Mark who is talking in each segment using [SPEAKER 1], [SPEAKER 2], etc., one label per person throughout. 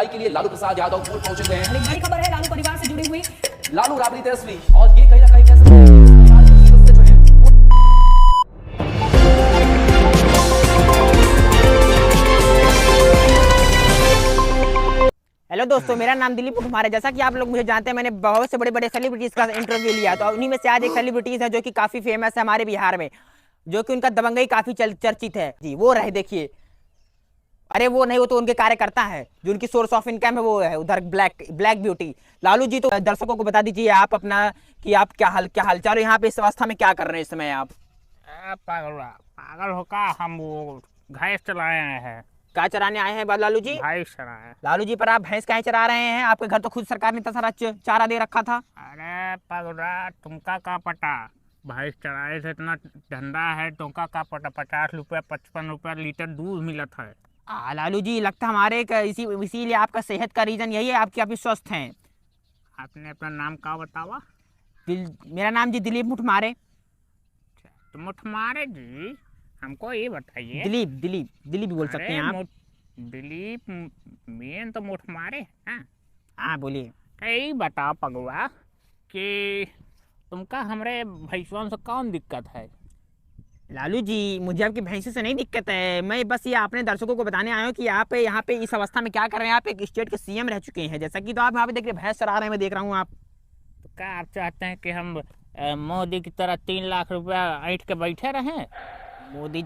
[SPEAKER 1] न्याय के लिए लालू प्रसाद यादव कोर्ट पहुंचे हुए हैं।
[SPEAKER 2] बड़ी खबर है लालू परिवार से जुड़ी हुई।
[SPEAKER 1] लालू राबड़ी तेजस्वी और ये कहीं ना कहीं कैसे जो है
[SPEAKER 3] हेलो दोस्तों, मेरा नाम दिलीप कुमार है। जैसा कि आप लोग मुझे जानते हैं, मैंने बहुत से बड़े बड़े सेलिब्रिटीज़ का इंटरव्यू लिया। तो उन्हीं में से आज एक सेलिब्रिटीज़ है जो कि काफ़ी फेमस है हमारे बिहार में, जो कि उनका दबंगई काफ़ी चर्चित है जी। वो रहे, देखिए। अरे वो नहीं, वो तो उनके कार्यकर्ता है, जो उनकी सोर्स ऑफ इनकम है वो है उधर ब्लैक ब्यूटी। लालू जी, तो दर्शकों को बता दीजिए आप अपना कि आप क्या हालचाल यहाँ पे इस अवस्था में क्या कर रहे हैं इस समय आप?
[SPEAKER 4] पागल हो का, हम वो भैंस चलाए हैं।
[SPEAKER 3] क्या चराने आए हैं लालू जी?
[SPEAKER 4] भैंस चलाए।
[SPEAKER 3] लालू जी, पर आप भैंस काहे चरा रहे हैं? आपके घर तो खुद सरकार ने इतना सारा चारा दे रखा था।
[SPEAKER 4] अरे पगला, तुमका का पता, भैंस चराए से इतना धंधा है, तुमका का पता। 50 रुपया 55 रुपया लीटर दूध मिलत है।
[SPEAKER 3] लालू जी, लगता हमारे इसीलिए आपका सेहत का रीजन यही है, आपकी अभी स्वस्थ हैं।
[SPEAKER 4] आपने अपना नाम का बतावा?
[SPEAKER 3] मेरा नाम जी दिलीप मुठमारे।
[SPEAKER 4] तो मुठमारे जी, हमको ये बताइए।
[SPEAKER 3] दिलीप भी बोल सकते हैं आप।
[SPEAKER 4] दिलीप मेन तो मुठमारे।
[SPEAKER 3] हाँ, बोलिए।
[SPEAKER 4] यही बताओ पगुआ कि तुमका हमरे भैंसवन से कौन दिक्कत है?
[SPEAKER 3] लालू जी, मुझे आपकी भैंसी से नहीं दिक्कत है। मैं बस ये अपने दर्शकों को बताने आया हूँ कि आप यहाँ पे इस अवस्था में क्या कर रहे हैं। आप एक स्टेट के सीएम रह चुके हैं, जैसा कि तो आप यहाँ पे देख रहे भैंस चरा रहे हैं, मैं देख रहा हूँ आप।
[SPEAKER 4] तो क्या आप चाहते हैं कि हम मोदी की तरह 3 लाख रुपया ऐंठ के बैठे रहें?
[SPEAKER 3] मोदी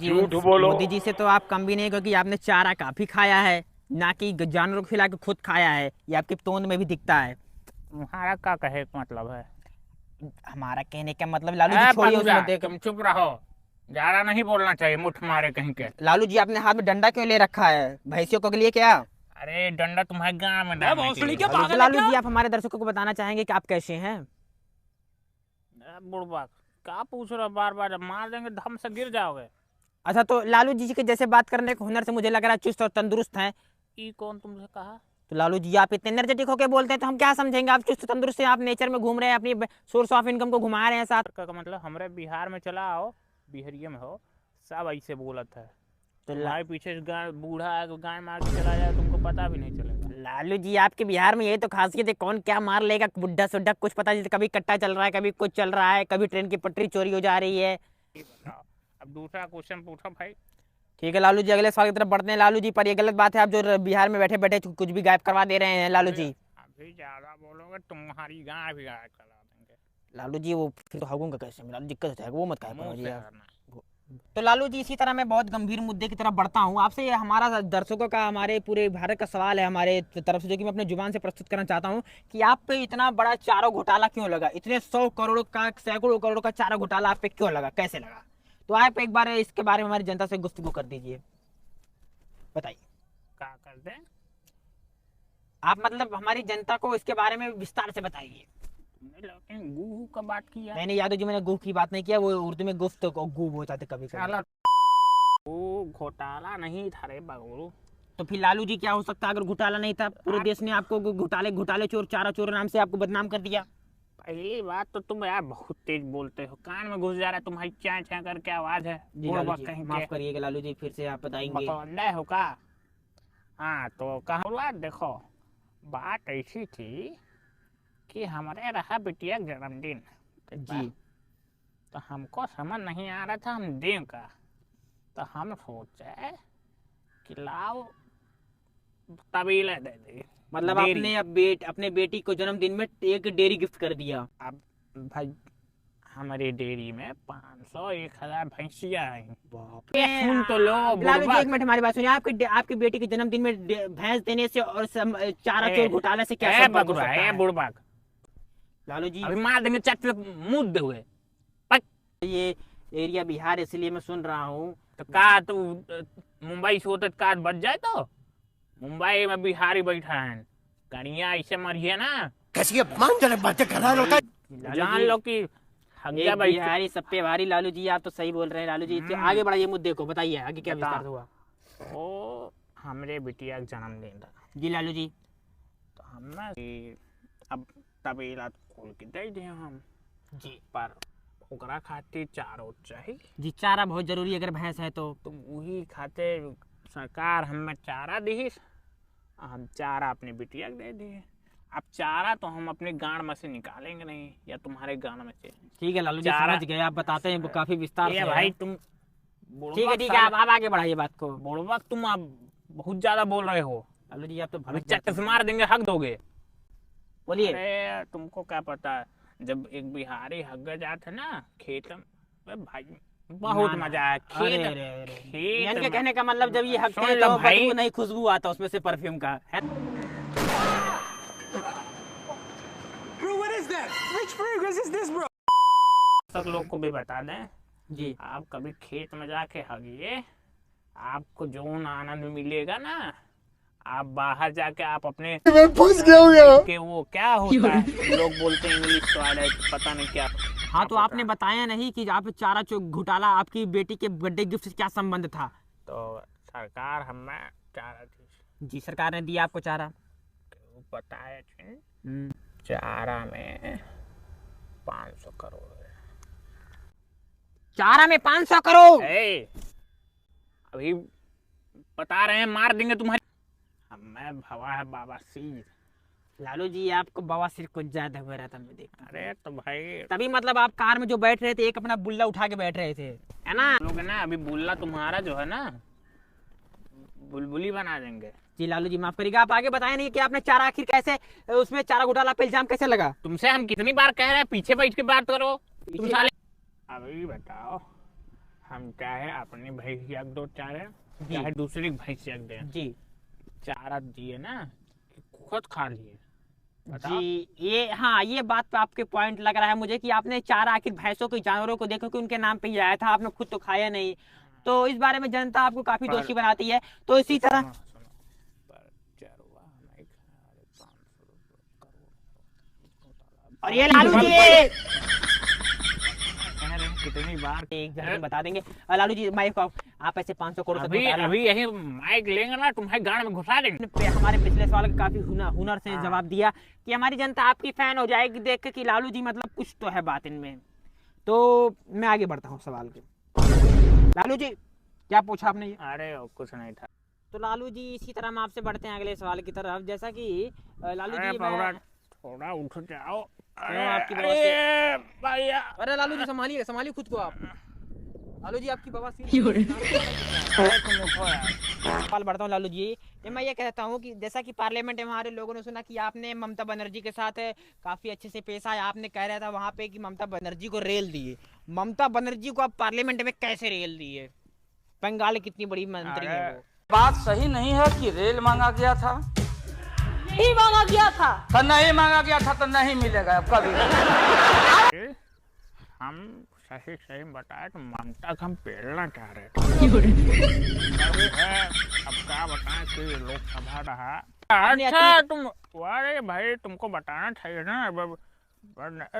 [SPEAKER 3] जी से तो आप कम भी नहीं, क्योंकि आपने चारा काफी खाया है, ना कि जानवरों को खिला के खुद खाया है। ये आपके तोंद में भी दिखता है।
[SPEAKER 4] तुम्हारा क्या कहे का मतलब है?
[SPEAKER 3] हमारा कहने का मतलब, लालू जी छोड़िए उस मुद्दे को।
[SPEAKER 4] तुम चुप रहो, ज्यादा नहीं बोलना चाहिए। मुठ मारे कहीं के।
[SPEAKER 3] लालू जी, आपने हाथ में डंडा क्यों ले रखा है? भैंसियों को के लिए क्या?
[SPEAKER 4] अरे डंडा तुम्हारे गाँव में डालने के लिए।
[SPEAKER 3] लालू जी, आप हमारे दर्शकों को बताना चाहेंगे कि आप कैसे हैं?
[SPEAKER 4] बुढ़बा, क्या पूछ रहे हो बार बार? मार देंगे, धम से गिर जाओगे।
[SPEAKER 3] अच्छा, तो लालू जी के जैसे बात करने के हुनर से मुझे लग रहा है चुस्त और तंदुरुस्त हैं।
[SPEAKER 4] ये कौन तुमसे कहा?
[SPEAKER 3] तो लालू जी, आप इतने एनर्जेटिक होकर बोलते हैं तो हम क्या समझेंगे? आप चुस्त तंदुरुस्त हैं, आप नेचर में घूम रहे हैं, अपनी सोर्स ऑफ इनकम को घुमा रहे हैं साथ।
[SPEAKER 4] का मतलब हमारे बिहार में चला आओ, बिहरिया में हो, सब ऐसे बोलत है। तो लाए पीछे गाय बूढ़ा है तो गाय मार के चला जाए, तुमको पता भी नहीं चलेगा।
[SPEAKER 3] लालू जी, आपके बिहार में यही तो खासियत है, कौन क्या मार लेगा, बुड्ढा सुड्ढा कुछ पता नहीं। कभी कट्टा चल रहा है, कभी कुछ चल रहा है, कभी ट्रेन की पटरी चोरी हो जा रही है।
[SPEAKER 4] अब दूसरा क्वेश्चन पूछो भाई।
[SPEAKER 3] ठीक है लालू जी, अगले सवाल की तरफ बढ़ते हैं। लालू जी, पर ये गलत बात है, आप जो बिहार में बैठे बैठे कुछ भी गायब करवा दे रहे हैं लालू जी।
[SPEAKER 4] अभी ज्यादा बोलोगे तुम्हारी गाय भी गायब करा देंगे।
[SPEAKER 3] लालू जी, वो फिर तो हगूंगा कैसे? मेरा दिक्कत हो जाएगा, वो मत कहे। तो लालू जी, इसी तरह मैं बहुत गंभीर मुद्दे की तरफ बढ़ता हूँ आपसे। हमारा दर्शकों का, हमारे पूरे भारत का सवाल है हमारे तरफ से, जो कि मैं अपने जुबान से प्रस्तुत करना चाहता हूँ कि आप पे इतना बड़ा चारा घोटाला क्यों लगा? इतने 100 करोड़ का, सैकड़ों करोड़ का चारा घोटाला आप पे क्यों लगा, कैसे लगा? तो आप एक बार इसके बारे में हमारी जनता से गुफ्तगू कर दीजिए, बताइए।
[SPEAKER 4] क्या कर दें?
[SPEAKER 3] आप मतलब हमारी जनता को इसके बारे में विस्तार से बताइए।
[SPEAKER 4] गू का बात किया?
[SPEAKER 3] नहीं यादव जी, मैंने गूफ की बात नहीं किया, वो उर्दू में गुफ्त गूब होता था कभी कभी।
[SPEAKER 4] वो घोटाला नहीं था रे बाबू।
[SPEAKER 3] तो फिर लालू जी, क्या हो सकता है अगर घोटाला नहीं था? पूरे देश ने आपको घोटाले चोर, चारा चोर नाम से आपको बदनाम कर दिया।
[SPEAKER 4] पहली बात तो तुम यार बहुत तेज बोलते हो, कान में घुस जा रहा है तुम्हारी चा चा करके आवाज है।
[SPEAKER 3] माफ करिएगा लालू जी, फिर से आप बताएंगे।
[SPEAKER 4] हो का? हाँ, तो कहा देखो, बात ऐसी थी कि हमारे रहा बिटिया जन्मदिन
[SPEAKER 3] जी।
[SPEAKER 4] तो हमको समझ नहीं आ रहा था हम दें का। तो हम सोचे कि लाओ तबीला दे दे।
[SPEAKER 3] मतलब आपने अपने बेटी को जन्मदिन में एक डेयरी गिफ्ट कर दिया?
[SPEAKER 4] अब भाई, हमारी डेयरी में 500 1000 भैंसिया हैं। सुन तो लो
[SPEAKER 3] लालू जी, एक मिनट हमारी बात सुनिए। आपकी बेटी के जन्मदिन में भैंस देने से और चारा चोर घोटाले से क्या संपर्क हो सकता है?
[SPEAKER 4] बुढ़बाक
[SPEAKER 3] लालू जी,
[SPEAKER 4] अभी मार देंगे, चट मुंह दे हुए।
[SPEAKER 3] ये एरिया बिहार, इसलिए मैं सुन रहा हूँ।
[SPEAKER 4] तो का तू मुंबई से होते का बच जाए? तो मुंबई में बिहारी बैठा है, कनिया ऐसे मरिए ना,
[SPEAKER 5] कैसी अपमानजनक बातें कर रहा है।
[SPEAKER 4] जान लो कि
[SPEAKER 3] बिहारी सब पे भारी। लालू जी, आप तो सही बोल रहे हैं। लालू जी, आगे बढ़ाइए मुद्दे को, बताइए आगे क्या विस्तार हुआ।
[SPEAKER 4] ओ, हमरे बिटिया का जन्मदिन था
[SPEAKER 3] जी लालू जी।
[SPEAKER 4] तो हमने अब तबीला खोल के दे दिए हम
[SPEAKER 3] जी,
[SPEAKER 4] पर ओकरा खातिर चारा चाहिए
[SPEAKER 3] जी। चारा बहुत जरूरी है अगर भैंस है तो
[SPEAKER 4] वही खातिर सरकार हमें चारा दी हम चारा अपनी बिटिया को दे दिए। अब चारा तो हम अपने गांड में से निकालेंगे नहीं, या तुम्हारे गांड में से।
[SPEAKER 3] ठीक है लालू जी,
[SPEAKER 4] चारा-
[SPEAKER 3] समझ गए, आप बताते हैं काफी विस्तार
[SPEAKER 4] ये
[SPEAKER 3] से
[SPEAKER 4] भाई
[SPEAKER 3] है।
[SPEAKER 4] तुम
[SPEAKER 3] ठीक है ठीक है, आप आगे बढ़ाइए बात को।
[SPEAKER 4] बुड़बक तुम अब बहुत ज्यादा बोल रहे हो।
[SPEAKER 3] लालू जी आप तो
[SPEAKER 4] अभी
[SPEAKER 3] भड़क
[SPEAKER 4] चक्कर से मार देंगे, हक दोगे।
[SPEAKER 3] बोलिए।
[SPEAKER 4] अरे तुमको क्या पता, जब एक बिहारी हग जाते ना खेत में, अरे भाई बहुत
[SPEAKER 3] ना,
[SPEAKER 4] मजा आया।
[SPEAKER 3] अरे
[SPEAKER 4] खेत
[SPEAKER 3] अरे अरे,
[SPEAKER 4] खेत
[SPEAKER 3] यानी कि
[SPEAKER 4] में-
[SPEAKER 3] कहने का मतलब जब ये हकते
[SPEAKER 4] सुन
[SPEAKER 3] हैं
[SPEAKER 4] लो
[SPEAKER 3] तो
[SPEAKER 4] भाई।
[SPEAKER 3] बदबू नहीं, खुशबू आता उसमें से परफ्यूम का है।
[SPEAKER 4] सब लोग को भी बता दें,
[SPEAKER 3] जी
[SPEAKER 4] आप कभी खेत में जाके हगिए, आपको जो आनंद मिलेगा ना, आप बाहर जाके आप अपने
[SPEAKER 5] फंस गया हूँ यार।
[SPEAKER 4] के वो क्या होता है, लोग बोलते हैं इंग्लिश टॉयलेट, पता नहीं क्या।
[SPEAKER 3] हाँ, तो आपने बताया नहीं कि आप चारा चो घोटाला आपकी बेटी के बर्थडे गिफ्ट से क्या संबंध था।
[SPEAKER 4] तो सरकार हमें चारा दी,
[SPEAKER 3] जी सरकार ने दिया आपको चारा।
[SPEAKER 4] वो बताए थे, चारा में 500 करोड़ है।
[SPEAKER 3] चारा में 500 करोड़।
[SPEAKER 4] ए, अभी बता रहे हैं, मार देंगे तुम्हारी। हमें भवा है बाबा सिर।
[SPEAKER 3] लालू जी आपको बवासीर कुछ ज्यादा हो रहा था, मैं देखता।
[SPEAKER 4] अरे तो भाई
[SPEAKER 3] तभी मतलब आप कार में जो बैठ रहे थे, एक अपना बुल्ला उठा के बैठ रहे थे, है ना।
[SPEAKER 4] लोग ना अभी बुल्ला तुम्हारा जो है ना, बुलबुली बना देंगे।
[SPEAKER 3] जी लालू जी माफ करिएगा, आप आगे बताए नहीं कि आपने चारा आखिर कैसे, उसमें चारा घोटाला पे इल्जाम कैसे लगा।
[SPEAKER 4] तुमसे हम कितनी बार कह रहे हैं पीछे बैठ के बात करो, तुम साले। अभी बताओ, हम चाहे अपनी भैंसिया को दो चारे, चाहे दूसरी भैंसिया को दें,
[SPEAKER 3] जी
[SPEAKER 4] चारा दिए ना कि खुद खा लिए। बताओ।
[SPEAKER 3] जी, ये हाँ, ये बात पे आपके पॉइंट लग रहा है मुझे कि आपने चारा आखिर भैंसों को, जानवरों को देखो कि उनके नाम पे ही आया था, आपने खुद तो खाया नहीं, तो इस बारे में जनता आपको काफी दोषी बनाती है। तो इसी तरह
[SPEAKER 4] सुनो, पर चरवा नहीं खा रहे, 500 करोड़।
[SPEAKER 3] और ये लालू जी
[SPEAKER 4] कह रहे हैं कितनी बार।
[SPEAKER 3] एक जगह बता देंगे। लालू जी माइक ऑफ, आप ऐसे 500 करोड़ से
[SPEAKER 4] अभी
[SPEAKER 3] घोटाला-
[SPEAKER 4] अभी यही माइक लेंगे ना, तुम्हारे गांड में घुसा देंगे।
[SPEAKER 3] हमारे पिछले सवाल का काफी हुनर से
[SPEAKER 4] हाँ।
[SPEAKER 3] जवाब दिया कि हमारी जनता आपकी फैन हो जाएगी देख के कि लालू जी मतलब कुछ तो है बात इनमें। तो मैं आगे बढ़ता हूँ सवाल के। लालू जी क्या पूछा आपने ये?
[SPEAKER 4] अरे वो कुछ नहीं था।
[SPEAKER 3] तो लालू जी इसी तरह हम आपसे बढ़ते हैं अगले सवाल की तरफ। जैसा कि लालू
[SPEAKER 4] अरे
[SPEAKER 3] जी
[SPEAKER 4] पगड़ा,
[SPEAKER 3] मैं,
[SPEAKER 4] थोड़ा उठ जाओ।
[SPEAKER 3] आपकी बात
[SPEAKER 4] अरे भैया,
[SPEAKER 3] अरे लालू जी संभालिए संभालिए खुद को आप। लालू जी आपकी बवासीर।
[SPEAKER 4] अरे तुम उठो यार।
[SPEAKER 3] सवाल बढ़ता हूँ लालू जी। ये मैं ये कहता हूँ कि जैसा कि पार्लियामेंट में हमारे लोगों ने सुना कि आपने ममता बनर्जी के साथ काफी अच्छे से पेश आए। आपने कह रहा था वहाँ पे कि ममता बनर्जी को रेल दिए। ममता बनर्जी को आप पार्लियामेंट में कैसे रेल दिए? बंगाल कितनी बड़ी मंत्री है वो।
[SPEAKER 1] बात सही नहीं है कि रेल मांगा गया था,
[SPEAKER 2] नहीं मांगा गया था।
[SPEAKER 1] तो नहीं मांगा गया था तो नहीं मिलेगा अब कभी।
[SPEAKER 4] हम सही सही बताए तो ममता को हम पेलना चाह रहे थे। अभी है, अब क्या बताएं कि लोकसभा रहा। अच्छा तुम, अरे भाई तुमको बताना चाहिए ना,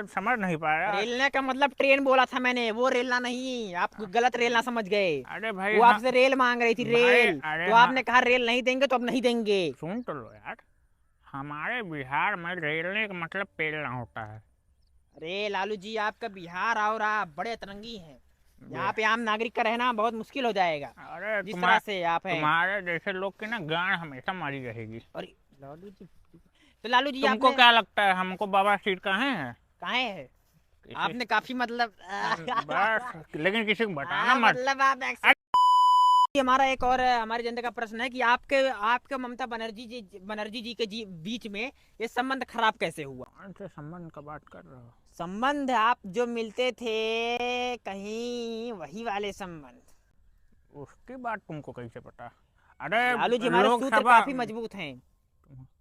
[SPEAKER 4] समझ नहीं पाया।
[SPEAKER 3] रेलने का मतलब ट्रेन बोला था मैंने, वो रेलना नहीं। आप गलत रेलना समझ गए।
[SPEAKER 4] अरे भाई
[SPEAKER 3] वो आपसे रेल मांग रही थी,
[SPEAKER 4] भाई,
[SPEAKER 3] रेल।
[SPEAKER 4] अरे
[SPEAKER 3] तो आपने कहा रेल नहीं देंगे तो अब नहीं देंगे।
[SPEAKER 4] सुन तो लो यार, हमारे बिहार में रेलने का मतलब पेलना होता है।
[SPEAKER 3] अरे लालू जी आपका बिहार और आप बड़े अतरंगी हैं। यहाँ पे आम नागरिक का रहना बहुत मुश्किल हो जाएगा
[SPEAKER 4] अरे
[SPEAKER 3] जिस तरह से आप हैं।
[SPEAKER 4] तुम्हारे जैसे लोग की ना गांड हमेशा मारी रहेगी।
[SPEAKER 3] और लालू जी, तो लालू जी
[SPEAKER 4] तुमको
[SPEAKER 3] आपने
[SPEAKER 4] क्या लगता है हमको बाबा सीट कहाँ है?
[SPEAKER 3] कहाँ है? आपने काफी मतलब
[SPEAKER 4] बस, लेकिन किसी को बताना
[SPEAKER 3] हाँ,
[SPEAKER 4] मत।
[SPEAKER 3] मतलब आप हमारा एक और हमारी जनता का प्रश्न है कि आपके ममता बनर्जी जी के बीच में ये संबंध खराब कैसे हुआ?
[SPEAKER 4] कौन से संबंध का बात कर रहे हो?
[SPEAKER 3] संबंध आप जो मिलते थे कहीं, वही वाले संबंध।
[SPEAKER 4] उसकी बात तुमको कैसे पता? अरे
[SPEAKER 3] लालू जी हमारे सूत्र
[SPEAKER 4] लोकसभा-
[SPEAKER 3] काफी मजबूत हैं।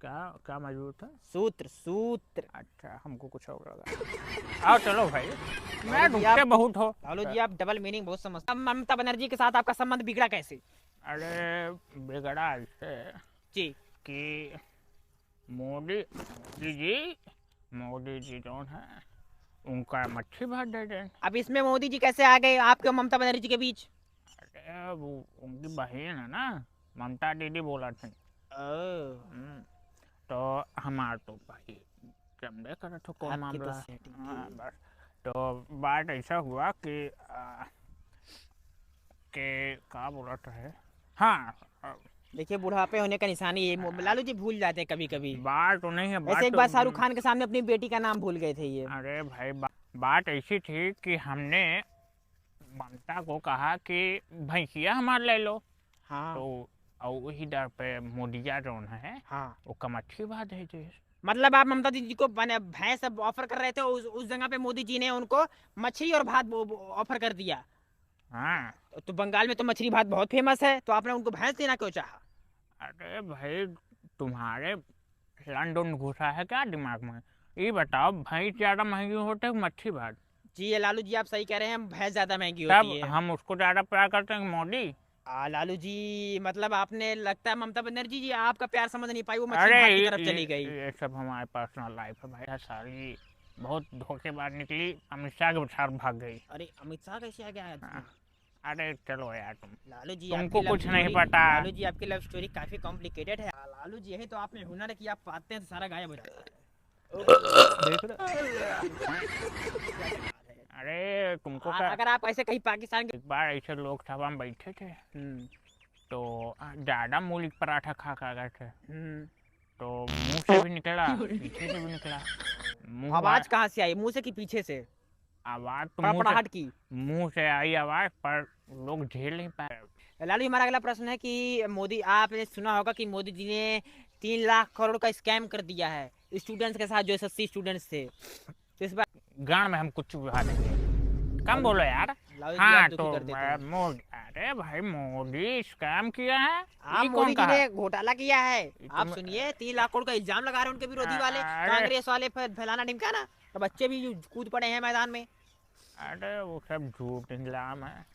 [SPEAKER 4] क्या क्या मजबूत है?
[SPEAKER 3] सूत्र।
[SPEAKER 4] अच्छा, हमको कुछ और लगा। आओ चलो भाई, मैं
[SPEAKER 3] लालू जी
[SPEAKER 4] रुकते
[SPEAKER 3] आप-
[SPEAKER 4] बहुत हो।
[SPEAKER 3] लालू जी आप डबल मीनिंग बहुत समझते हैं। अब ममता बनर्जी के साथ आपका संबंध बिगड़ा कैसे?
[SPEAKER 4] अरे बिगड़ा इससे
[SPEAKER 3] जी
[SPEAKER 4] कि मोदी जी जो है उनका मच्छी भात दे दें।
[SPEAKER 3] अब इसमें मोदी जी कैसे आ गए आपके और ममता बनर्जी के बीच?
[SPEAKER 4] अरे वो उनकी बहन है ना, ममता दीदी बोला थी। तो हमार तो भाई जमदे करे तो कौन
[SPEAKER 3] आपकी
[SPEAKER 4] मामला
[SPEAKER 3] तो
[SPEAKER 4] है।
[SPEAKER 3] setting
[SPEAKER 4] हाँ, बस तो बात ऐसा हुआ कि क्या बोला था है। हाँ,
[SPEAKER 3] देखिए बुढ़ापे होने का निशानी ये लालू जी भूल जाते हैं कभी कभी।
[SPEAKER 4] बात तो नहीं है, बात
[SPEAKER 3] वैसे एक
[SPEAKER 4] तो-
[SPEAKER 3] बार शाहरुख खान के सामने अपनी बेटी का नाम भूल गए थे ये।
[SPEAKER 4] अरे भाई बात ऐसी थी कि हमने ममता को कहा कि भैंसिया हमार ले लो,
[SPEAKER 3] हाँ
[SPEAKER 4] तो और वही दर पे मोदिया जो है
[SPEAKER 3] हाँ।
[SPEAKER 4] वो कमठी बात है जी।
[SPEAKER 3] मतलब आप ममता दीदी को भैंस ऑफर कर रहे थे, उस जगह पे मोदी जी ने उनको मछली और भात ऑफर कर दिया।
[SPEAKER 4] हाँ
[SPEAKER 3] तो बंगाल में तो मछली भात बहुत फेमस है, तो आपने उनको भैंस देना क्यों चाहा?
[SPEAKER 4] अरे भाई तुम्हारे लंडन घुसा है क्या दिमाग में? ये बताओ भैंस ज्यादा महंगी होते है मच्छी भात?
[SPEAKER 3] जी ये लालू जी आप सही कह रहे हैं, भैंस ज्यादा महंगी
[SPEAKER 4] तब
[SPEAKER 3] होती है।
[SPEAKER 4] हम उसको ज्यादा प्यार करते हैं कि मोदी?
[SPEAKER 3] लालू जी मतलब आपने लगता है ममता बनर्जी जी आपका प्यार समझ नहीं पाई, वो मछली
[SPEAKER 4] अरे
[SPEAKER 3] भात की तरफ चली गई।
[SPEAKER 4] ये सब हमारे पर्सनल लाइफ है भाई। सारी बहुत धोखेबाज निकली, अमित शाह के साथ भाग गई।
[SPEAKER 3] अरे अमित शाह कैसे आ गया है?
[SPEAKER 4] अरे चलो यार तुम,
[SPEAKER 3] लालू जी
[SPEAKER 4] तुमको
[SPEAKER 3] आपकी
[SPEAKER 4] कुछ
[SPEAKER 3] लव
[SPEAKER 4] नहीं
[SPEAKER 3] स्टोरी-
[SPEAKER 4] पता।
[SPEAKER 3] लालू जी आपकी लव स्टोरी काफी कॉम्प्लिकेटेड है। लालू जी यही तो आपने हुनर है कि आप पाते हैं तो सारा गायब हो जाता है। देख
[SPEAKER 4] अरे तुमको क्या,
[SPEAKER 3] अगर आप ऐसे कहीं पाकिस्तान के
[SPEAKER 4] एक बार ऐसे लोकसभा में बैठे थे तो ज्यादा मूली का पराठा खा गए थे, तो मुंह से भी निकला पीछे से भी निकला। मुंह
[SPEAKER 3] आवाज कहाँ से आई? मुंह से कि पीछे से?
[SPEAKER 4] आवाज तो मुंह
[SPEAKER 3] फड़फड़ाहट
[SPEAKER 4] से,
[SPEAKER 3] की?
[SPEAKER 4] मुंह से आई आवाज, पर लोग झेल नहीं पाए।
[SPEAKER 3] लालू जी हमारा अगला प्रश्न है कि मोदी, आपने सुना होगा कि मोदी जी ने 3 लाख करोड़ का स्कैम कर दिया है स्टूडेंट्स के साथ, जो SSC स्टूडेंट्स थे। तो इस बार
[SPEAKER 4] गान में हम कुछ भी देंगे, कम बोलो यार।
[SPEAKER 3] लालू जी
[SPEAKER 4] हाँ
[SPEAKER 3] आप दुखी
[SPEAKER 4] तो
[SPEAKER 3] कर देते हैं।
[SPEAKER 4] मोदी, अरे भाई मोदी स्कैम किया है?
[SPEAKER 3] आप
[SPEAKER 4] ये
[SPEAKER 3] मोदी
[SPEAKER 4] कौन
[SPEAKER 3] जी
[SPEAKER 4] कहा?
[SPEAKER 3] ने घोटाला किया है। आप
[SPEAKER 4] तुम-
[SPEAKER 3] सुनिए 3 लाख करोड़ का इल्जाम लगा रहे हैं उनके विरोधी वाले,
[SPEAKER 4] अरे-
[SPEAKER 3] कांग्रेस वाले फैलाना ढिमकाना, तो बच्चे भी कूद पड़े हैं मैदान में।
[SPEAKER 4] अरे वो सब झूठ इल्जाम है।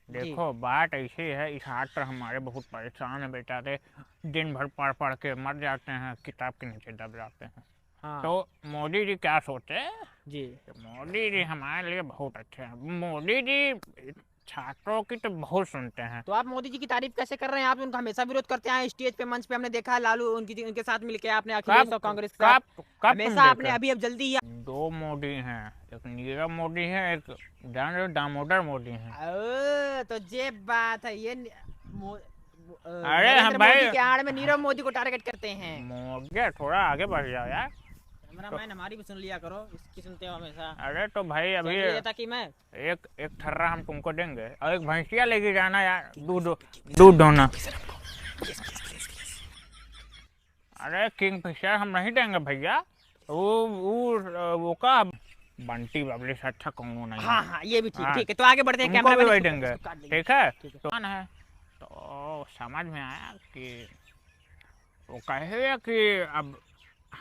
[SPEAKER 4] देखो बात ऐसी है, इस हाथ पर हमारे बहुत परेशान है बेटा रे, दिन भर पढ़ पढ़ के मर जाते हैं, किताब के नीचे दब जाते हैं।
[SPEAKER 3] हाँ
[SPEAKER 4] तो मोदी जी क्या सोचे?
[SPEAKER 3] जी
[SPEAKER 4] मोदी जी हमारे लिए बहुत अच्छे हैं। मोदी जी छात्रों की तो बहुत सुनते हैं।
[SPEAKER 3] तो आप मोदी जी की तारीफ कैसे कर रहे हैं? आप उनका हमेशा विरोध करते हैं, स्टेज पे मंच पे हमने देखा है लालू उनके साथ मिलके आपने अखिलेश और कांग्रेस के साथ हमेशा आपने अभी अब जल्दी ही
[SPEAKER 4] 2 मोदी हैं, एक नीरव मोदी है, एक दामोदर मोदी है।
[SPEAKER 3] तो ये बात है, ये
[SPEAKER 4] अरे हम भाई
[SPEAKER 3] मोदी के आड़ में नीरव मोदी को टारगेट करते हैं।
[SPEAKER 4] मोदी थोड़ा आगे बढ़ जाओ यार।
[SPEAKER 3] कैमरामैन हमारी भी सुन लिया करो, इसकी सुनते हो हमेशा।
[SPEAKER 4] अरे तो भाई अभी
[SPEAKER 3] देता कि मैं
[SPEAKER 4] एक ठर्रा हम तुमको देंगे और एक भैंसिया लेके जाना यार, दूध दोना। अरे किंगफिशर हम नहीं देंगे भैया, वो का बंटी बबली से अच्छा कौन नहीं।
[SPEAKER 3] हाँ हाँ ये भी ठीक
[SPEAKER 4] हाँ,
[SPEAKER 3] ठीक है, तो आगे बढ़ते हैं।
[SPEAKER 4] तुमको भी
[SPEAKER 3] कैमरामैन
[SPEAKER 4] वही
[SPEAKER 3] इसको-
[SPEAKER 4] देंगे,
[SPEAKER 3] इसको काट देंगे।
[SPEAKER 4] ठीक है?
[SPEAKER 3] ठीक है।
[SPEAKER 4] तो कौन है, तो समझ में आया कि वो कहे कि अब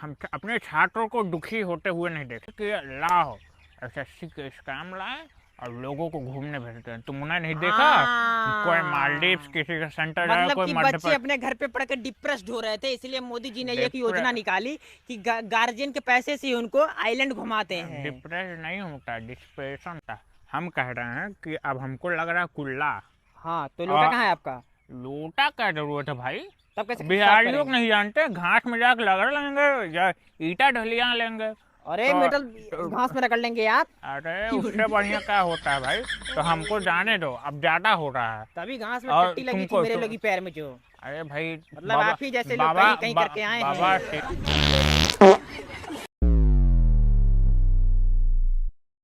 [SPEAKER 4] हम अपने छात्रों को दुखी होते हुए नहीं देखे कि लाओ SSC के स्कैम लाए और लोगों को घूमने भेजते हैं। तुमने नहीं देखा
[SPEAKER 3] हाँ।
[SPEAKER 4] कोई मालदीव्स किसी का सेंटर जाए,
[SPEAKER 3] मतलब
[SPEAKER 4] कोई
[SPEAKER 3] कि
[SPEAKER 4] मध्य
[SPEAKER 3] बच्चे अपने घर पे पढ़ के डिप्रेस्ड हो रहे थे, इसलिए मोदी जी ने एक योजना निकाली कि गार्जियन के पैसे से उनको आइलैंड घुमाते हैं।
[SPEAKER 4] डिप्रेस नहीं होता, डिस्प्रेशन था। हम कह रहे हैं कि अब हमको लग रहा है कुल्ला।
[SPEAKER 3] हाँ तो लोटा कहाँ है आपका?
[SPEAKER 4] लोटा क्या जरूरत है भाई?
[SPEAKER 3] तब कैसे
[SPEAKER 4] बिहारी लोग नहीं जानते, घास में जाकर रगड़ लेंगे या ईटा ढलिया लेंगे।
[SPEAKER 3] अरे
[SPEAKER 4] तो-
[SPEAKER 3] मेटल घास में रगड़ लेंगे आप,
[SPEAKER 4] अरे उससे बढ़िया क्या होता है भाई? तो हमको जाने दो, अब ज्यादा हो रहा है।
[SPEAKER 3] तभी घास में
[SPEAKER 4] और
[SPEAKER 3] टट्टी लगी थी
[SPEAKER 4] तुमको-
[SPEAKER 3] मेरे लगी पैर में जो।
[SPEAKER 4] अरे भाई
[SPEAKER 3] मतलब आप ही जैसे लोग कहीं कहीं करके आए हैं।
[SPEAKER 4] बाबा